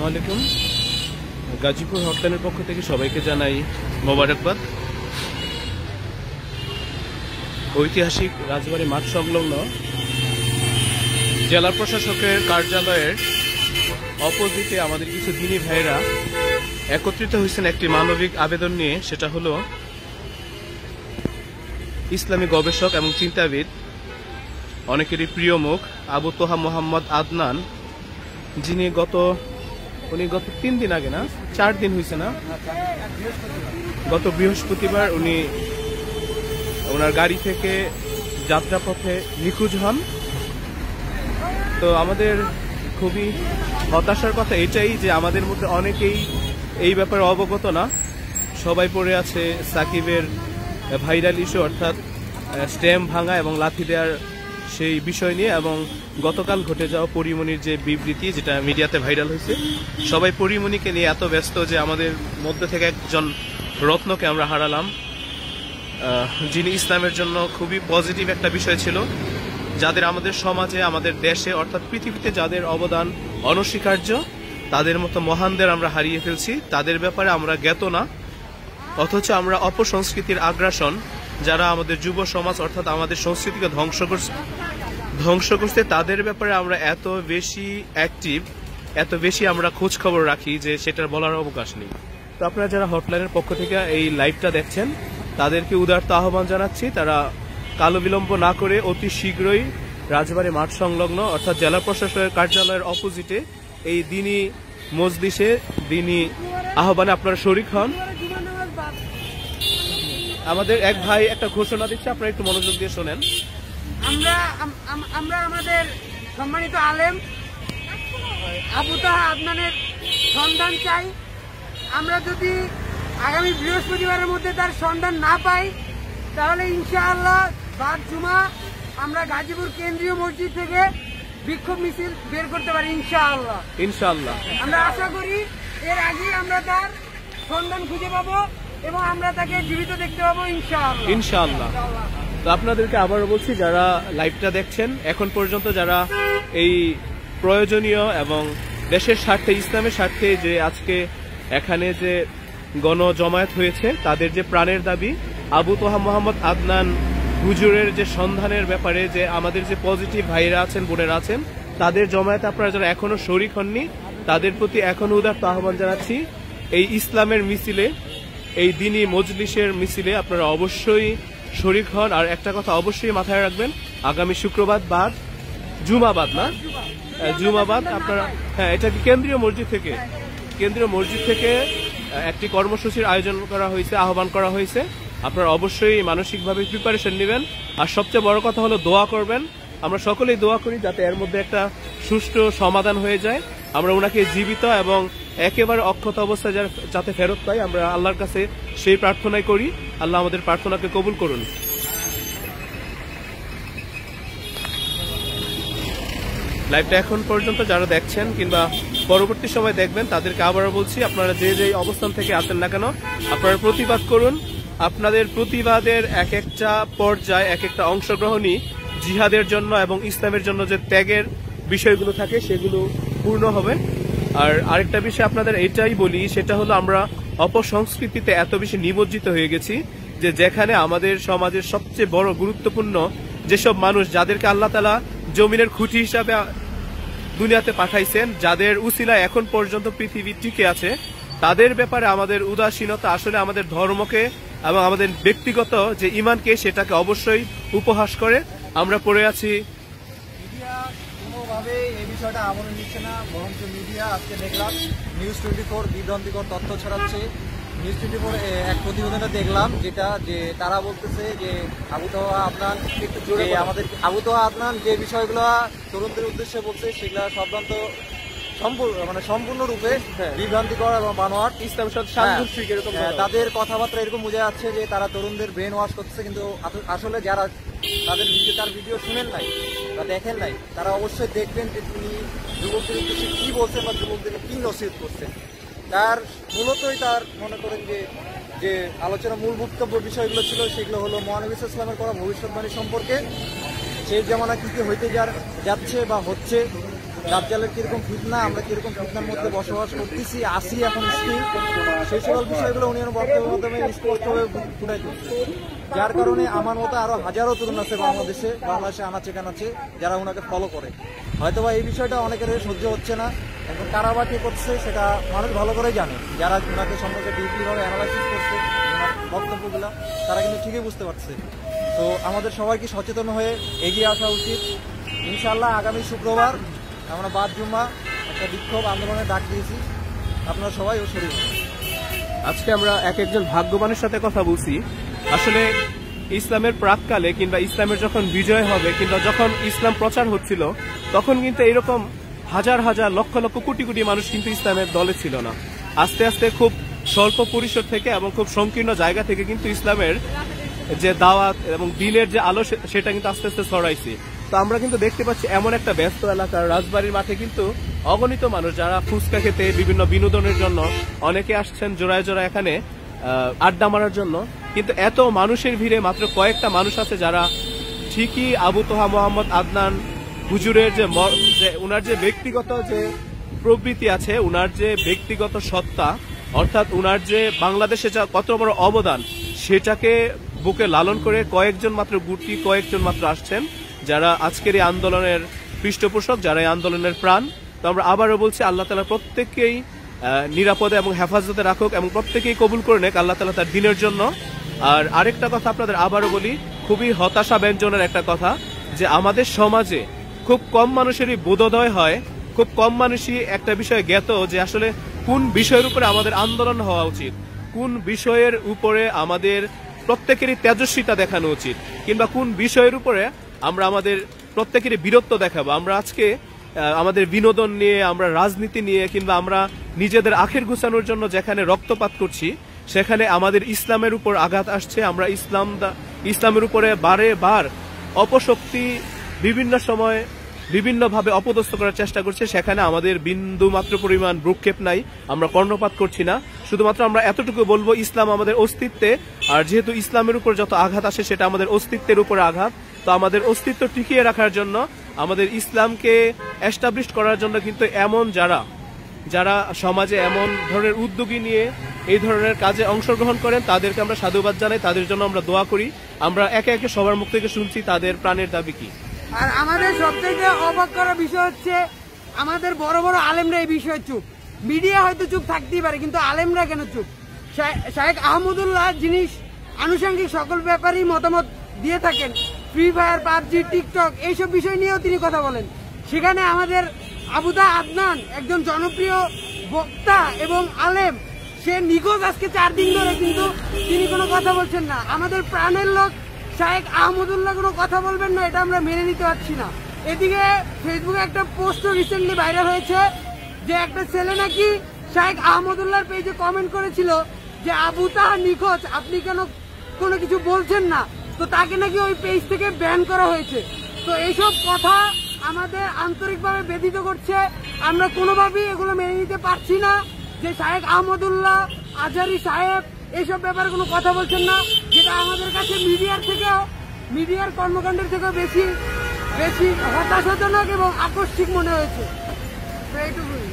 আসসালামু আলাইকুম। গাজীপুর হটলাইনের পক্ষ থেকে সবাইকে জানাই মোবারকবাদ। ঐতিহাসিক রাজবাড়ী মাঠ সংলগ্ন জেলা প্রশাসকের কার্যালয়ের অপোজিটে আমাদের কিছু দিনী ভাইরা একত্রিত হয়েছেন একটি মানবিক আবেদন নিয়ে। সেটা হলো ইসলামী গবেষক এবং চিন্তাবিদ, অনেকেরই প্রিয় মুখ আবু তোহা মোহাম্মদ আদনান, যিনি গত 3 দিন আগে না 4 দিন হয়েছে না, গত বৃহস্পতিবার উনি ওনার গাড়ি থেকে যাত্রাপথে নিখোঁজ হন। তো আমাদের খুবই হতাশার কথা এটাই যে আমাদের মধ্যে অনেকেই এই ব্যাপারে অবগত না। সবাই পড়ে আছে সাকিবের ভাইরাল ইস্যু, অর্থাৎ স্ট্যাম্প ভাঙা এবং লাথি দেওয়ার সেই বিষয় নিয়ে, এবং গতকাল ঘটে যাওয়া পরিমণির যে বিবৃতি যেটা মিডিয়াতে ভাইরাল হয়েছে। সবাই পরিমণিকে নিয়ে এত ব্যস্ত যে আমাদের মধ্যে থেকে একজন রত্নকে আমরা হারালাম, যিনি ইসলামের জন্য খুবই পজিটিভ একটা বিষয় ছিল, যাদের আমাদের সমাজে, আমাদের দেশে অর্থাৎ পৃথিবীতে যাদের অবদান অনস্বীকার্য, তাদের মতো মহানদের আমরা হারিয়ে ফেলছি। তাদের ব্যাপারে আমরা জ্ঞাত না, অথচ আমরা অপসংস্কৃতির আগ্রাসন, যারা আমাদের যুব সমাজ অর্থাৎ আমাদের সংস্কৃতিকে ধ্বংস করছে, তাদের ব্যাপারে আমরা এত বেশি অ্যাক্টিভ, এত বেশি আমরা খোঁজ খবর রাখি যে সেটার বলার অবকাশ নেই। তো আপনারা যারা হটলাইনের পক্ষ থেকে এই লাইভটা দেখছেন তাদেরকে উদারত আহ্বান জানাচ্ছি, তারা কালো বিলম্ব না করে অতি শীঘ্রই রাজবাড়ী মাঠ সংলগ্ন অর্থাৎ জেলা প্রশাসকের কার্যালয়ের অপোজিটে এই দিনী মজলিসে দিনী আহ্বানে আপনারা শরীক হন। আমাদের এক ভাই একটা ঘোষণা দিচ্ছে, আপনারা একটু মনোযোগ দিয়ে শোনেন। আমরা আমাদের সম্মানিত আলেম আবু তোহা আদনানের সন্ধান চাই। আমরা যদি আগামী বৃহস্পতিবারের মধ্যে তার সন্ধান না পাই, তাহলে ইনশাআল্লাহ বাদ জুমা আমরা গাজীপুর কেন্দ্রীয় মসজিদ থেকে বিক্ষোভ মিছিল বের করতে পারি ইনশাআল্লাহ। আমরা আশা করি এর আগে আমরা তার সন্ধান খুঁজে পাবো এবং আমরা তাকে জীবিত দেখতে পাবো ইনশাআল্লাহ। তো আপনাদেরকে আবারও বলছি, যারা লাইভটা দেখছেন এখন পর্যন্ত, যারা এই প্রয়োজনীয় এবং দেশের স্বার্থে, ইসলামের স্বার্থে যে আজকে এখানে যে গণজমায়েত হয়েছে, তাদের যে প্রাণের দাবি আবু তোহা মোহাম্মদ আদনান হুজুরের যে সন্ধানের ব্যাপারে, যে আমাদের যে পজিটিভ ভাইরা আছেন, বোনেরা আছেন, তাদের জমায়েতে আপনারা যারা এখনো শরীক হননি, তাদের প্রতি এখনো উদারত আহ্বান জানাচ্ছি, এই ইসলামের মিছিলে, এই দিনী মজলিসের মিছিলে আপনারা অবশ্যই শরীক হন। আর একটা কথা অবশ্যই মাথায় রাখবেন, আগামী শুক্রবার বাদ জুমাবাদ না, জুমাবাদ আপনারা, হ্যাঁ, এটা কি কেন্দ্রীয় মসজিদ থেকে একটি কর্মসূচির আয়োজন করা হয়েছে, আহ্বান করা হয়েছে। আপনারা অবশ্যই মানসিকভাবে প্রিপারেশন নেবেন। আর সবচেয়ে বড় কথা হলো দোয়া করবেন। আমরা সকলেই দোয়া করি যাতে এর মধ্যে একটা সুষ্ঠু সমাধান হয়ে যায়, আমরা ওনাকে জীবিত এবং একেবারে অক্ষত অবস্থায় যাতে ফেরত পাই, আমরা আল্লাহর কাছে সেই প্রার্থনাই করি। আল্লাহ আমাদের প্রার্থনাকে কবুল করুন। লাইভটা এখন পর্যন্ত যারা দেখছেন কিংবা পরবর্তী সময় দেখবেন, তাদেরকে আবারও বলছি, আপনারা যে যে অবস্থান থেকে আসেন না কেন, আপনারা প্রতিবাদ করুন। আপনাদের প্রতিবাদের এক একটা পর্যায়ে, এক একটা অংশগ্রহণই জিহাদের জন্য এবং ইসলামের জন্য যে ত্যাগের বিষয়গুলো থাকে সেগুলো পূর্ণ হবে। আর আরেকটা বিষয় আপনাদের এটাই বলি, সেটা হলো আমরা অপসংস্কৃতিতে এত বেশি নিমজ্জিত হয়ে গেছি যে যেখানে আমাদের সমাজের সবচেয়ে বড় গুরুত্বপূর্ণ যেসব মানুষ, যাদেরকে আল্লাহ তাআলা জমিনের খুঁটি হিসাবে দুনিয়াতে পাঠাইছেন, যাদের উসিলায় এখন পর্যন্ত পৃথিবী টিকে আছে, তাদের ব্যাপারে আমাদের উদাসীনতা আসলে আমাদের ধর্মকে এবং আমাদের ব্যক্তিগত যে ঈমানকে সেটাকে অবশ্যই উপহাস করে। আমরা পড়ে আছি। মিডিয়া কোনোভাবে এই বিষয়টা আমলে নিচ্ছে না, বরঞ্চ মিডিয়া আজকে দেখলাম নিউজ 24 বিভ্রান্তিকর তথ্য ছড়াচ্ছে। নিউজ 24 এক প্রতিবেদনে দেখলাম যেটা, যে তারা বলতেছে যে আবু তোহা আদনান, একটু জোরে আমাদের আবু তোহা আদনান যে বিষয়গুলো তরুণদের উদ্দেশ্যে বলছে সেগুলো সম্পূর্ণরূপে বিভ্রান্তিকর এবং বানোয়াট, ইসলামের সাথে সাংঘর্ষিক। এরকম তাদের কথাবার্তা এরকম বোঝা যাচ্ছে যে তারা তরুণদের ব্রেন ওয়াশ করতেছে, কিন্তু আসলে যারা তার ভিডিও শুনেন নাই বা দেখেন নাই, তারা অবশ্যই দেখবেন যে তিনি যুবকদের উদ্দেশ্যে কি বলছেন বা যুবকদেরকে কি নসিহত করছেন। তার মূলতই তার মনে করেন যে আলোচনা মূল বক্তব্য বিষয়গুলো ছিল, সেগুলো হলো মহানবী সাল্লাল্লাহু আলাইহি ওয়াসাল্লামের করা ভবিষ্যৎবাণী সম্পর্কে, শেষ জামানা কি কি হইতে যাচ্ছে বা হচ্ছে, দাজ্জালের কিরকম ফিতনা, আমরা কিরকম ফিতনার মধ্যে বসবাস করতেছি, আসি এখন স্টিল, সেই সকল বিষয়গুলো উনি বক্তব্যের মাধ্যমে স্পষ্টভাবে ফুটাই তুলছে। যার কারণে আমার মতো আরো হাজারো তরুণ আছে বাংলাদেশে আনাচে কানাচে যারা ওনাকে ফলো করে। হয়তোবা এই বিষয়টা অনেকের সহ্য হচ্ছে না, এখন কারা বা কে করছে সেটা মানুষ ভালো করে জানে। যারা ওনাকে সম্পর্কে ডিপলিভাবে অ্যানালাইসিস করছে ওনার বক্তব্যগুলো, তারা কিন্তু ঠিকই বুঝতে পারছে। তো আমাদের সবাইকে সচেতন হয়ে এগিয়ে আসা উচিত। ইনশাআল্লাহ আগামী শুক্রবার আমরা বাদ জুম্মা একটা বিক্ষোভ আন্দোলনের ডাক দিয়েছি, আপনারা সবাই ও শরীর। আজকে আমরা একজন ভাগ্যবানের সাথে কথা বলছি। আসলে ইসলামের প্রাককালে কিংবা ইসলামের যখন বিজয় হবে কিংবা যখন ইসলাম প্রচার হচ্ছিল, তখন কিন্তু এরকম হাজার হাজার লক্ষ লক্ষ কোটি কোটি মানুষ কিন্তু ইসলামের দলে ছিল না। আস্তে আস্তে খুব স্বল্প পরিসর থেকে এবং খুব সংকীর্ণ জায়গা থেকে কিন্তু ইসলামের যে দাওয়াত এবং দিনের যে আলো সেটা কিন্তু আস্তে আস্তে ছড়াইছে। তো আমরা কিন্তু দেখতে পাচ্ছি এমন একটা ব্যস্ত এলাকার রাজবাড়ির মাঠে কিন্তু অগণিত মানুষ যারা ফুচকা খেতে, বিভিন্ন বিনোদনের জন্য অনেকে আসছেন জোড়ায় জোড়ায় এখানে আড্ডা মারার জন্য। কিন্তু এত মানুষের ভিড়ে মাত্র কয়েকটা মানুষ আছে যারা ঠিকই আবু তোহা মোহাম্মদ আদনান হুজুরের যে উনার যে ব্যক্তিগত যে প্রবৃত্তি আছে, উনার যে ব্যক্তিগত সত্তা, অর্থাৎ উনার যে বাংলাদেশে যা কত বড় অবদান, সেটাকে বুকে লালন করে কয়েকজন মাত্র আসছেন যারা আজকের এই আন্দোলনের পৃষ্ঠপোষক, যারা এই আন্দোলনের প্রাণ। তো আমরা আবারও বলছি, আল্লাহ তাআলা প্রত্যেককেই নিরাপদে এবং হেফাজতে রাখুক এবং প্রত্যেকেই কবুল করে নেক আল্লাহ তাআলা তার দিনের জন্য। আর আরেকটা কথা আপনাদের আবারও বলি, খুবই হতাশা ব্যঞ্জনের একটা কথা, যে আমাদের সমাজে খুব কম মানুষেরই বোধোদয় হয়, খুব কম মানুষই একটা বিষয়ে জ্ঞাত যে আসলে কোন বিষয়ের উপরে আমাদের আন্দোলন হওয়া উচিত, কোন বিষয়ের উপরে আমাদের প্রত্যেকেরই তেজস্বিতা দেখানো উচিত, কিংবা কোন বিষয়ের উপরে আমরা আমাদের প্রত্যেকেরই বীরত্ব দেখাবো। আমরা আজকে আমাদের বিনোদন নিয়ে, আমরা রাজনীতি নিয়ে, কিংবা আমরা নিজেদের আখের গুছানোর জন্য যেখানে রক্তপাত করছি, সেখানে আমাদের ইসলামের উপর আঘাত আসছে। আমরা ইসলামের উপরে বারে বার অপশক্তি বিভিন্ন সময় বিভিন্নভাবে অপদস্থ করার চেষ্টা করছে, সেখানে আমাদের বিন্দু মাত্র পরিমাণ ভ্রুক্ষেপ নাই, আমরা কর্ণপাত করছি না। শুধুমাত্র আমরা এতটুকু বলবো, ইসলাম আমাদের অস্তিত্বে, আর যেহেতু ইসলামের উপর যত আঘাত আসে সেটা আমাদের অস্তিত্বের উপর আঘাত। তো আমাদের অস্তিত্ব টিকিয়ে রাখার জন্য, আমাদের ইসলামকে এস্টাবলিশ করার জন্য কিন্তু এমন যারা সমাজে এমন ধরনের উদ্যোগী নিয়ে এই ধরনের কাজে অংশগ্রহণ করেন, তাদেরকে আমরা সাধুবাদ জানাই, তাদের জন্য আমরা দোয়া করি। আমরা একে একে সবার মুখ থেকে শুনছি তাদের প্রাণের দাবি কি। আর আমাদের সবথেকে অবাক করা বিষয় হচ্ছে, আমাদের বড় বড় আলেমরা এই বিষয়ে চুপ। মিডিয়া হয়তো চুপ থাকতেই পারে, কিন্তু আলেমরা কেন চুপ? শায়েখ আহমদুল্লাহ যিনি আনুষঙ্গিক সকল ব্যাপারেই মতামত দিয়ে থাকেন, ফ্রি ফায়ার, পাবজি, টিকটক এইসব বিষয় নিয়েও তিনি কথা বলেন। সেখানে আমাদের আবু তোহা আদনান একজন জনপ্রিয় বক্তা এবং আলেম, সে নিখোঁজ আজকে 4 দিন ধরে, কিন্তু তিনি কোনো কথা বলছেন না। আমাদের প্রাণের লোক শায়েখ আহমদুল্লাহ কোনো কথা বলবেন না, এটা আমরা মেনে নিতে পারছি না। এদিকে ফেসবুকে একটা পোস্টও রিসেন্টলি ভাইরাল হয়েছে যে একটা ছেলে নাকি শায়েখ আহমদুল্লাহর পেজে কমেন্ট করেছিল যে আবু তোহা নিখোঁজ, আপনি কেন কোনো কিছু বলছেন না, তো তাকে নাকি ওই পেজ থেকে ব্যান করা হয়েছে। তো এইসব কথা আমাদের আন্তরিকভাবে ব্যথিত করছে। আমরা কোনোভাবেই এগুলো মেনে নিতে পারছি না যে শায়েখ আহমদুল্লাহ, আজহারী সাহেব এইসব ব্যাপারে কোনো কথা বলছেন না, যেটা আমাদের কাছে মিডিয়ার কর্মকাণ্ডের থেকেও বেশি হতাশাজনক এবং আকস্মিক মনে হয়েছে। তো এইটুকুই।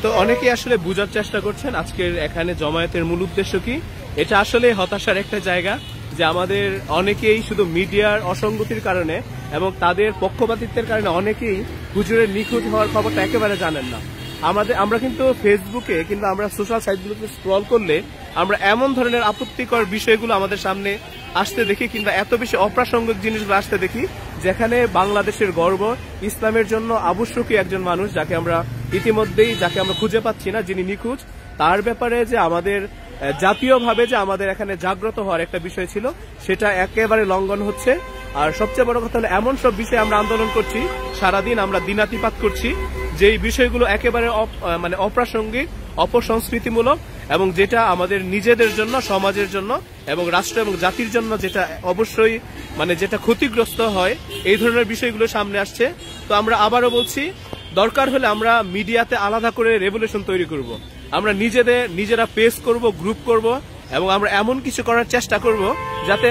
তো অনেকে আসলে বোঝার চেষ্টা করছেন আজকের এখানে জমায়েতের মূল উদ্দেশ্য কি। এটা আসলে হতাশার একটা জায়গা যে আমাদের অনেকেই শুধু মিডিয়ার অসঙ্গতির কারণে এবং তাদের পক্ষপাতিত্বের কারণে অনেকেই হুজুরের নিখোঁজ হওয়ার খবরটা একেবারে জানেন না। আমরা কিন্তু ফেসবুকে কিংবা আমরা সোশ্যাল সাইটগুলোতে স্ক্রল করলে আমরা এমন ধরনের আপত্তিকর বিষয়গুলো আমাদের সামনে আসতে দেখি, কিংবা এত বেশি অপ্রাসঙ্গিক জিনিসগুলো আসতে দেখি, যেখানে বাংলাদেশের গর্ব, ইসলামের জন্য আবশ্যকীয় একজন মানুষ যাকে আমরা খুঁজে পাচ্ছি না, যিনি নিখোঁজ, তার ব্যাপারে যে আমাদের জাতীয়ভাবে যে আমাদের এখানে জাগ্রত হওয়ার একটা বিষয় ছিল, সেটা একেবারে লঙ্ঘন হচ্ছে। আর সবচেয়ে বড় কথা হলো, এমন সব বিষয়ে আমরা আন্দোলন করছি, সারাদিন আমরা দিনাতিপাত করছি, যেই বিষয়গুলো একেবারে অপ্রাসঙ্গিক, অপসংস্কৃতিমূলক, এবং যেটা আমাদের নিজেদের জন্য, সমাজের জন্য এবং রাষ্ট্র এবং জাতির জন্য যেটা অবশ্যই যেটা ক্ষতিগ্রস্ত হয়, এই ধরনের বিষয়গুলো সামনে আসছে। তো আমরা আবারও বলছি, দরকার হলে আমরা মিডিয়াতে আলাদা করে রেভলিউশন তৈরি করব, আমরা নিজেরা পেজ করব, গ্রুপ করব, এবং আমরা এমন কিছু করার চেষ্টা করব যাতে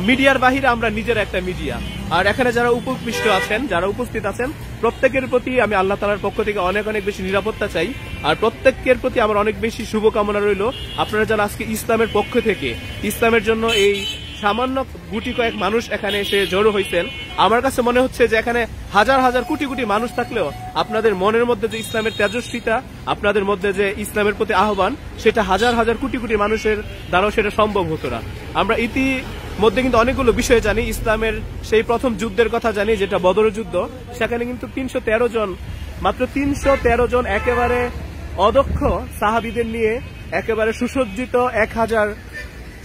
মিডিয়ার বাহিরে আমরা নিজের একটা মিডিয়া। আর এখানে যারা উপবিষ্ট আছেন, যারা উপস্থিত আছেন, প্রত্যেকের প্রতি আমি আল্লাহ তাআলার পক্ষ থেকে অনেক অনেক বেশি নিরাপত্তা চাই। আর প্রত্যেকের প্রতি আমার অনেক বেশি শুভকামনা রইল। আপনারা যারা আজকে ইসলামের পক্ষ থেকে ইসলামের জন্য এই সামান্য গুটি কয়েক মানুষ এখানে এসে জড়ো হয়েছেন, আমার কাছে মনে হচ্ছে যে এখানে হাজার হাজার কোটি কোটি মানুষ থাকলেও আপনাদের মনের মধ্যে যে ইসলামের তেজস্বিতা, আপনাদের মধ্যে যে ইসলামের প্রতি আহ্বান, সেটা হাজার হাজার কোটি কোটি মানুষের দ্বারাও সেটা সম্ভব হতো না। আমরা ইতিমধ্যে কিন্তু অনেকগুলো বিষয় জানি। ইসলামের সেই প্রথম যুদ্ধের কথা জানি, যেটা বদর যুদ্ধ। সেখানে কিন্তু 313 জন, মাত্র 313 জন একেবারে অদক্ষ সাহাবীদের নিয়ে একেবারে সুসজ্জিত 1000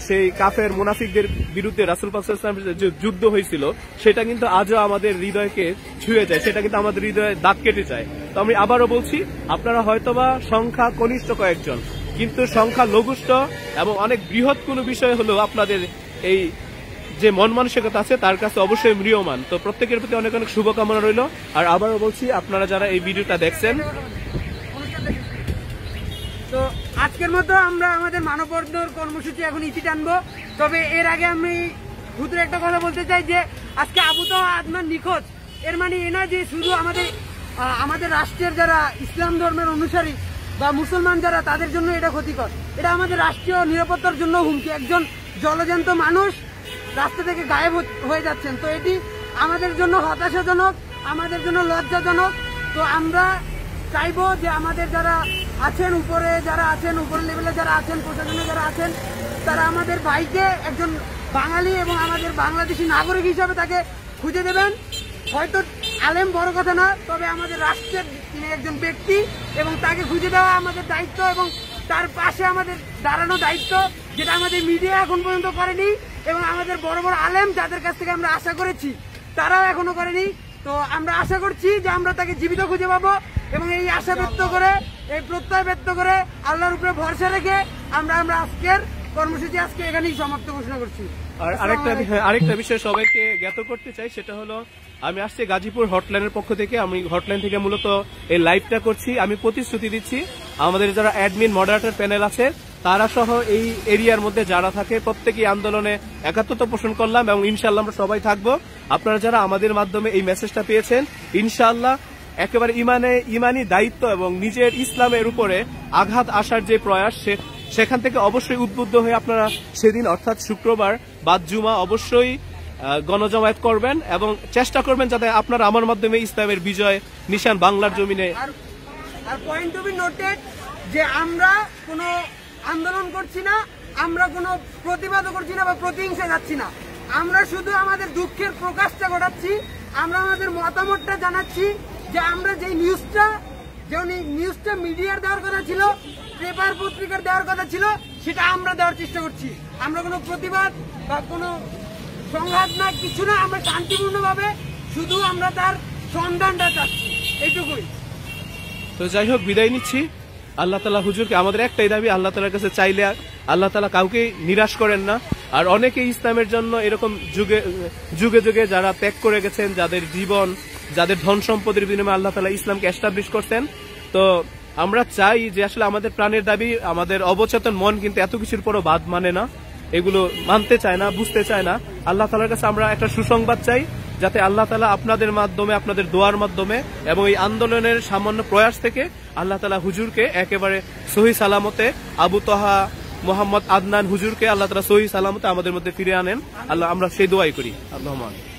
সেই কাফের মুনাফিকদের বিরুদ্ধে রাসূল পাক সাল্লাল্লাহু আলাইহি ওয়াসাল্লামের যে যুদ্ধ হয়েছিল, সেটা কিন্তু আজও আমাদের হৃদয়কে ছুঁয়ে যায়, সেটা কিন্তু আমাদের হৃদয়ে দাগ কেটে যায়। তো আমি আবারও বলছি, আপনারা হয়তোবা সংখ্যা কনিষ্ঠ কয়েকজন, কিন্তু সংখ্যা লঘুষ্ঠ এবং অনেক বৃহৎ কোনো বিষয় হলো আপনাদের এই যে মন মানসিকতা আছে তার কাছে অবশ্যই মৃয়মান। তো প্রত্যেকের প্রতি অনেক অনেক শুভকামনা রইল। আর আবারও বলছি, আপনারা যারা এই ভিডিওটা দেখছেন, তো আজকের মতো আমরা আমাদের মানববন্ধন কর্মসূচি এখন ইতি টানবো। তবে এর আগে আমি শুধু একটা কথা বলতে চাই যে আজকে আবু তাহা আদনান নিখোঁজ, এর মানে এ না যে শুধু আমাদের রাষ্ট্রের যারা ইসলাম ধর্মের অনুসারী বা মুসলমান যারা, তাদের জন্য এটা ক্ষতিকর। এটা আমাদের রাষ্ট্রীয় নিরাপত্তার জন্য হুমকি। একজন জলজ্যান্ত মানুষ রাস্তা থেকে গায়েব হয়ে যাচ্ছেন। তো এটি আমাদের জন্য হতাশাজনক, আমাদের জন্য লজ্জাজনক। তো আমরা চাইবো যে আমাদের যারা আছেন, উপরের লেভেলে যারা আছেন, প্রশাসনে যারা আছেন, তারা আমাদের ভাইকে একজন বাঙালি এবং আমাদের বাংলাদেশি নাগরিক হিসাবে তাকে খুঁজে দেবেন। হয়তো আলেম বড় কথা না, তবে আমাদের রাষ্ট্রের তিনি একজন ব্যক্তি এবং তাকে খুঁজে দেওয়া আমাদের দায়িত্ব এবং তার পাশে আমাদের দাঁড়ানো দায়িত্ব, যেটা আমাদের মিডিয়া এখন পর্যন্ত করেনি এবং আমাদের বড় বড় আলেম যাদের কাছ থেকে আমরা আশা করেছি তারাও এখনো করেনি। তো আমরা আশা করছি যে আমরা তাকে জীবিত খুঁজে পাবো এবং এই আশা ব্যক্ত করে, এই প্রত্যয় ব্যক্ত করে, আল্লাহর উপরে ভরসা রেখে আমরা আজকের কর্মসূচি এখানেই সমাপ্ত ঘোষণা করছি। আর আরেকটা বিষয় সবাইকে জ্ঞাত করতে চাই, সেটা হলো আমি আসছি গাজীপুর হটলাইনের পক্ষ থেকে। আমি হটলাইন থেকে মূলত এই লাইভটা করছি। আমি প্রতিশ্রুতি দিচ্ছি, আমাদের যারা অ্যাডমিন মডারেটর প্যানেল আছে তারা সহ এই এরিয়ার মধ্যে যারা থাকে প্রত্যেকেই আন্দোলনে একাত্মতা পোষণ করলাম এবং ইনশাআল্লাহ আমরা সবাই থাকবো। আপনারা যারা আমাদের মাধ্যমে এই মেসেজটা পেয়েছেন, ইনশাআল্লাহ একেবারে ইমানি দায়িত্ব এবং নিজের ইসলামের উপরে আঘাত আসার যে প্রয়াস, সেখান থেকে অবশ্যই উদ্বুদ্ধ হয়ে আপনারা সেদিন অর্থাৎ শুক্রবার বাদ জুমা অবশ্যই গণজমায়েত করবেন এবং চেষ্টা করবেন যাতে আপনারা আমার মাধ্যমে ইসলামের বিজয় নিশান বাংলার জমিনে। আর পয়েন্ট টু বি নোটেড যে আমরা কোনো আন্দোলন করছি না, আমরা কোনো প্রতিবাদ করছি না বা প্রতিহিংসা যাচ্ছি না। আমরা শুধু আমাদের দুঃখের প্রকাশটা ঘটাচ্ছি, আমরা আমাদের মতামতটা জানাচ্ছি যে আমরা যে নিউজটা মিডিয়ার দেওয়ার কথা ছিল, পেপার পত্রিকার দেওয়ার কথা ছিল, সেটা আমরা দেওয়ার চেষ্টা করছি। আমরা কোনো প্রতিবাদ বা কোনো সংঘাত না, কিছু না, আমরা শান্তিপূর্ণভাবে শুধু আমরা তার সন্ধানটা চাচ্ছি, এইটুকুই। তো যাই হোক, বিদায় নিচ্ছি। আল্লাহ তাআলা হুজুরকে আমাদের একটাই দাবি, আল্লাহ তাআলার কাছে চাইলে আল্লাহ তাআলা কাউকে নিরাশ করেন না। আর অনেকে ইসলামের জন্য এরকম যুগে যুগে যারা ত্যাগ করে গেছেন, যাদের জীবন, যাদের ধন সম্পদের বিনিময়ে আল্লাহ তাআলা ইসলামকে এস্টাবলিশ করছেন। তো আমরা চাই যে আসলে আমাদের প্রাণের দাবি, আমাদের অবচেতন মন কিন্তু এত কিছুর পরও বাদ মানে না, এগুলো মানতে চায় না, বুঝতে চায় না। আল্লাহ তাআলার কাছে আমরা একটা সুসংবাদ চাই, যাতে আল্লাহ তাআলা আপনাদের মাধ্যমে, আপনাদের দোয়ার মাধ্যমে এবং এই আন্দোলনের সামান্য প্রয়াস থেকে আল্লাহ তাআলা হুজুরকে একেবারে সহি সালামতে, আবু তাহা মোহাম্মদ আদনান হুজুরকে আল্লাহ তাআলা সহি সালামতে আমাদের মধ্যে ফিরে আনেন। আল্লাহ, আমরা সেই দোয়াই করি। আল্লাহুম্মা আমিন।